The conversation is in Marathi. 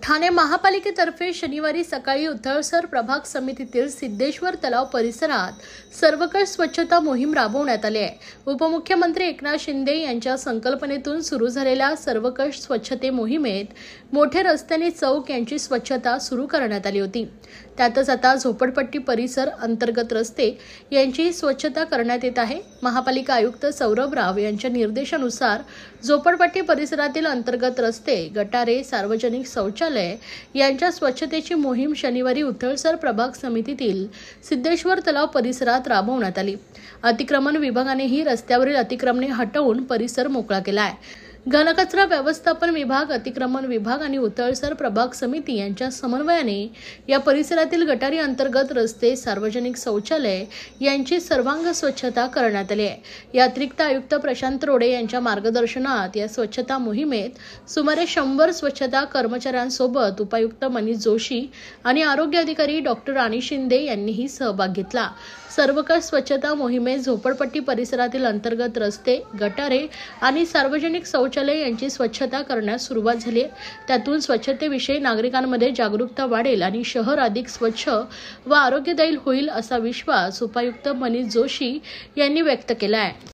ठाणे महापालिकेतर्फे शनिवारी सकाळी उथळसर प्रभाग समितीतील सिद्धेश्वर तलाव परिसरात सर्वकष स्वच्छता मोहीम राबवण्यात आली आहे। उपमुख्यमंत्री एकनाथ शिंदे यांच्या संकल्पनेतून सुरू झालेल्या सर्वकष स्वच्छते मोहिमेत मोठे रस्ते आणि चौक यांची स्वच्छता सुरू करण्यात आली होती। त्यातच आता झोपडपट्टी परिसर अंतर्गत रस्ते यांची स्वच्छता करण्यात येत आहे। महापालिका आयुक्त सौरभ राव यांच्या निर्देशानुसार झोपडपट्टी परिसरातील अंतर्गत रस्ते, गटारे, सार्वजनिक शौचालय यांच्या स्वच्छतेची मोहीम शनिवारी उथळसर प्रभाग समितीतील सिद्धेश्वर तलाव परिसरात राबवण्यात आली। अतिक्रमण विभागानेही रस्त्यावरील अतिक्रमणे हटवून परिसर मोकळा केला आहे। घनकचरा व्यवस्थापन विभाग, अतिक्रमण विभाग आणि उथळसर प्रभाग समिती यांच्या समन्वयाने या परिसरातील गटारी अंतर्गत रस्ते, सार्वजनिक शौचालय यांची सर्वांग स्वच्छता करण्यात आली आहे। या अतिरिक्त आयुक्त प्रशांत रोडे यांच्या मार्गदर्शनात या स्वच्छता मोहिमेत सुमारे 100 स्वच्छता कर्मचाऱ्यांसोबत उपायुक्त मनीष जोशी आणि आरोग्य अधिकारी डॉक्टर राणी शिंदे यांनीही सहभाग घेतला। सर्वकष स्वच्छता मोहिमेत झोपडपट्टी परिसरातील अंतर्गत रस्ते, गटारे आणि सार्वजनिक शौचालय यांची स्वच्छता करण्यास सुरुवात झाली आहे। त्यातून स्वच्छतेविषयी नागरिकांमध्ये जागरूकता वाढेल आणि शहर अधिक स्वच्छ व आरोग्यदायी होईल असा विश्वास उपायुक्त मनीष जोशी यांनी व्यक्त केला आहे।